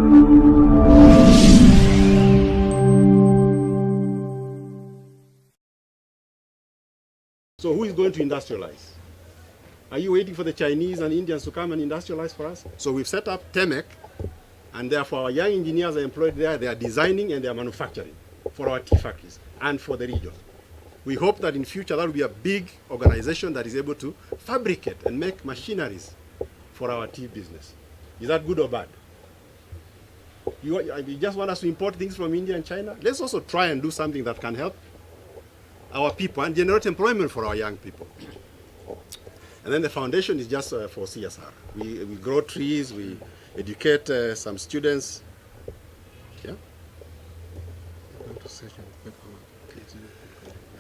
So who is going to industrialize? Are you waiting for the Chinese and Indians to come and industrialize for us? So we've set up TEMEC, and therefore our young engineers are employed there. They are designing and they are manufacturing for our tea factories and for the region. We hope that in future that will be a big organization that is able to fabricate and make machineries for our tea business. Is that good or bad? You just want us to import things from India and China? Let's also try and do something that can help our people and generate employment for our young people. And then the foundation is just for CSR. We grow trees, we educate some students. Yeah?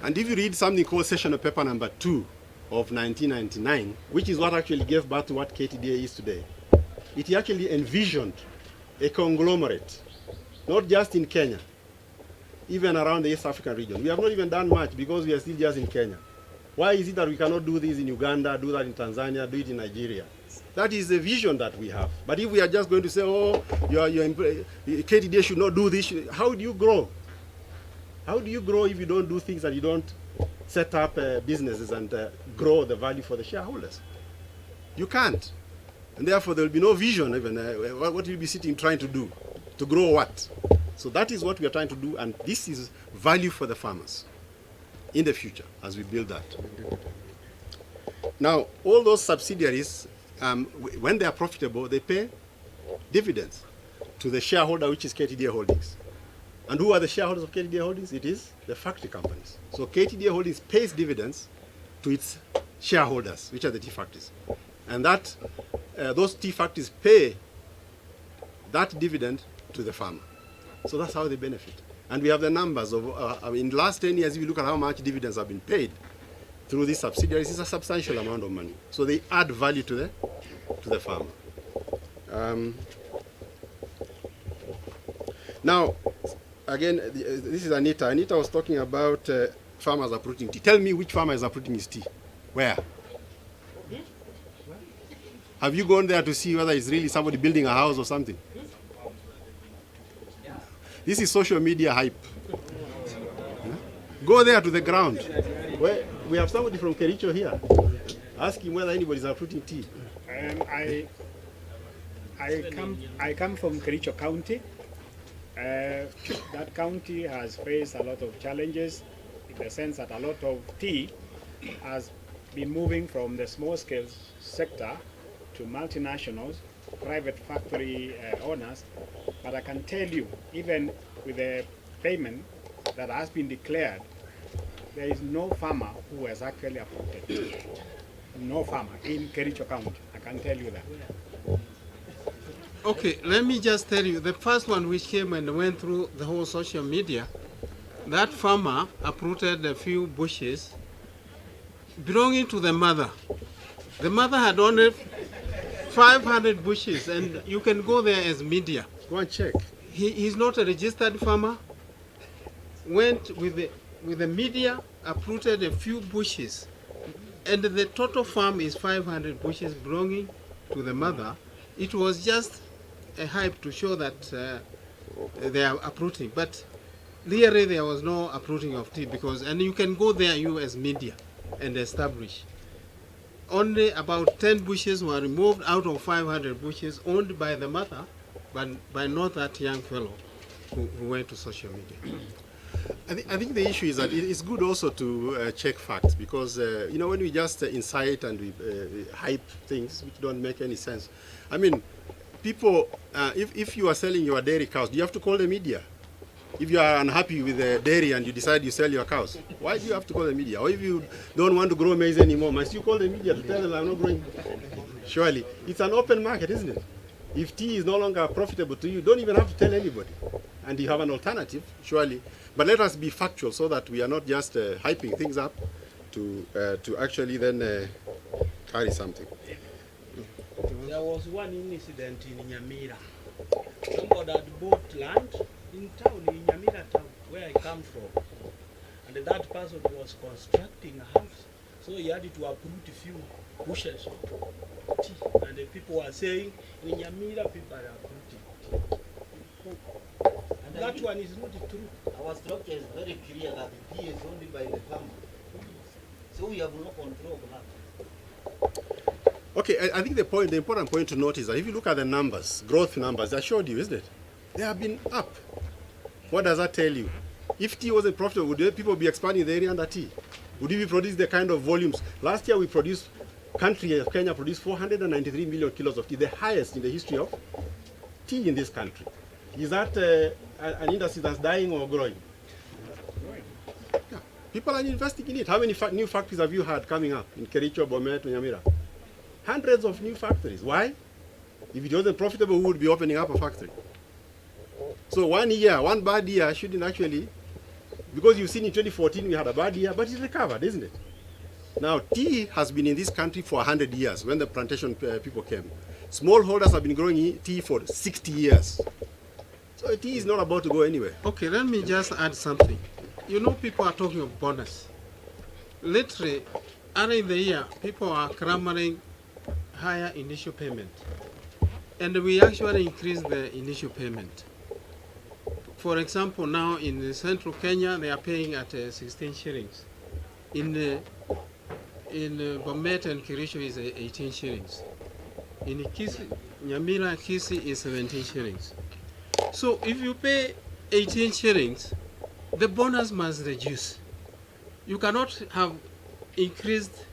And if you read something called Session of Paper number 2 of 1999, which is what actually gave birth to what Ktda is today, it actually envisioned a conglomerate, not just in Kenya, even around the East African region. We have not even done much because we are still just in Kenya. Why is it that we cannot do this in Uganda, do that in Tanzania, do it in Nigeria? That is the vision that we have. But if we are just going to say, oh, Ktda should not do this, how do you grow? How do you grow if you don't do things and you don't set up businesses and grow the value for the shareholders? You can't. And therefore there will be no vision even. What will you be sitting trying to do? To grow what? So that is what we are trying to do, and this is value for the farmers in the future as we build that. Now, all those subsidiaries, when they are profitable, they pay dividends to the shareholder, which is Ktda Holdings. And who are the shareholders of Ktda Holdings? It is the factory companies. So Ktda Holdings pays dividends to its shareholders, which are the tea factories. And that those tea factories pay that dividend to the farmer. So that's how they benefit. And we have the numbers of, in the last 10 years, if you look at how much dividends have been paid through these subsidiaries, it's a substantial amount of money. So they add value to the farmer. Now, again, this is Anita. Anita was talking about farmers uprooting tea. Tell me which farmer is uprooting his tea. Where? Have you gone there to see whether it's really somebody building a house or something? This is social media hype. Yeah? Go there to the ground. Where we have somebody from Kericho here. Ask him whether anybody is uprooting tea. I come from Kericho County. That county has faced a lot of challenges in the sense that a lot of tea has been moving from the small-scale sector to multinationals, private factory owners. But I can tell you, even with the payment that has been declared, there is no farmer who has actually uprooted. No farmer in Kericho County, I can tell you that. Okay, let me just tell you, the first one which came and went through the whole social media, that farmer uprooted a few bushes belonging to the mother. The mother had only 500 bushes, and you can go there as media. Go and check. He's not a registered farmer. Went with the media, uprooted a few bushes, and the total farm is 500 bushes belonging to the mother. It was just a hype to show that they are uprooting, but really there was no uprooting of tea, because, and you can go there, you as media, and establish. Only about 10 bushes were removed out of 500 bushes owned by the mother, but by not that young fellow who went to social media. I think the issue is that it's good also to check facts, because you know, when we just incite and we hype things which don't make any sense. I mean, people, if you are selling your dairy cows, do you have to call the media? If you are unhappy with the dairy and you decide you sell your cows, why do you have to call the media? Or if you don't want to grow maize anymore, must you call the media to tell them I'm not growing? Surely, it's an open market, isn't it? If tea is no longer profitable to you, don't even have to tell anybody. And you have an alternative, surely. But let us be factual so that we are not just hyping things up to actually then carry something. There was one incident in Nyamira. Somebody had bought land in town, in Nyamira town, where I come from. And that person was constructing a house. So he had to uproot a few bushes of tea. And the people were saying, in Nyamira people are uprooting tea. And That one is not true. our structure is very clear that tea is only by the farmer. So we have no control of that. Okay, I think the important point to note is that if you look at the numbers, growth numbers, I showed you, isn't it? They have been up. What does that tell you? If tea wasn't profitable, would people be expanding the area under tea? Would we produce the kind of volumes? Last year we produced, country of Kenya produced 493 million kilos of tea, the highest in the history of tea in this country. Is that an industry that's dying or growing? Yeah. People are investing in it. How many new factories have you had coming up in Kericho, Bomet, Nyamira? Hundreds of new factories. Why? If it wasn't profitable, we would be opening up a factory. So 1 year, one bad year shouldn't actually, because you've seen in 2014 we had a bad year, but it recovered, isn't it? Now, tea has been in this country for 100 years when the plantation people came. Smallholders have been growing tea for 60 years. So tea is not about to go anywhere. Okay, let me just add something. You know, people are talking of bonus. Literally, early in the year, people are clamoring higher initial payment. And we actually increased the initial payment. For example, now in central Kenya, they are paying at 16 shillings. In Bomet and Kericho is 18 shillings. In Kisi, Nyamira, Kisi is 17 shillings. So if you pay 18 shillings, the bonus must reduce. You cannot have increased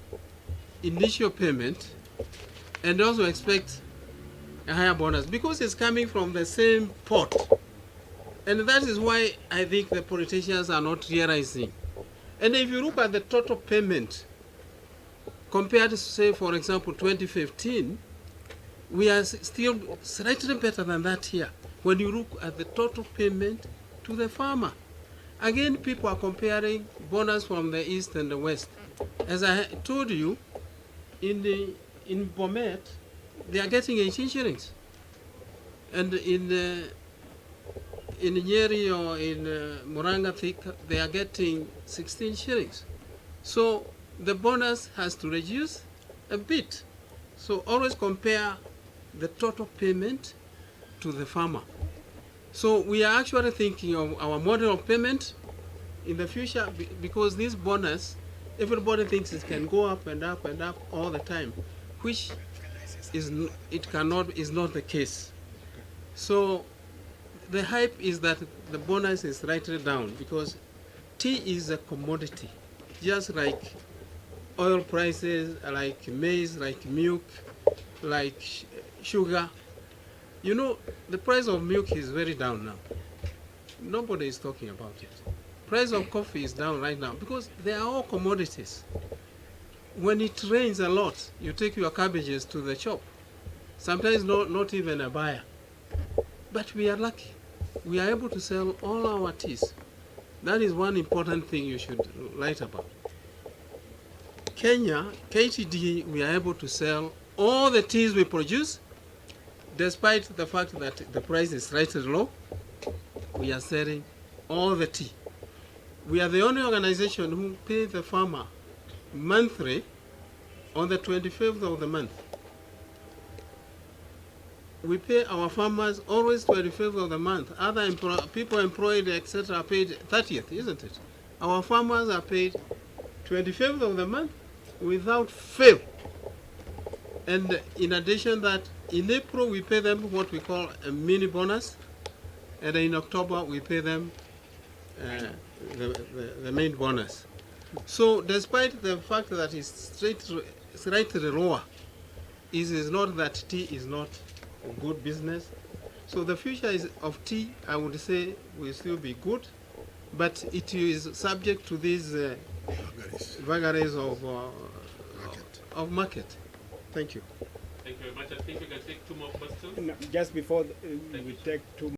initial payment and also expect a higher bonus because it's coming from the same pot. And that is why I think the politicians are not realizing. And if you look at the total payment, compared to, say, for example, 2015, we are still slightly better than that here. When you look at the total payment to the farmer. Again, people are comparing bonus from the east and the west. As I told you, in Bomet, they are getting 18 shillings. And in Nyeri or in Muranga Thika, they are getting 16 shillings. So the bonus has to reduce a bit. So always compare the total payment to the farmer. So we are actually thinking of our model of payment in the future because this bonus, everybody thinks it can go up and up and up all the time, which is not the case. So the hype is that the bonus is slightly down because tea is a commodity, just like oil prices, like maize, like milk, like sugar. You know, the price of milk is very down now. Nobody is talking about it. Price of coffee is down right now because they are all commodities. When it rains a lot, you take your cabbages to the shop. Sometimes not even a buyer. But we are lucky. We are able to sell all our teas. That is one important thing you should write about. Kenya, Ktda, we are able to sell all the teas we produce, despite the fact that the price is slightly low. We are selling all the tea. We are the only organization who pay the farmer monthly on the 25th of the month. We pay our farmers always 25th of the month. Other people employed, etc., are paid 30th, isn't it? Our farmers are paid 25th of the month without fail. And in addition that, in April we pay them what we call a mini bonus, and in October we pay them the main bonus. So despite the fact that it's slightly lower, it is not that tea is not a good business. So the future of tea, I would say, will still be good, but it is subject to these vagaries of market. Thank you. Thank you very much. I think we can take 2 more questions. No, just before we take 2 more.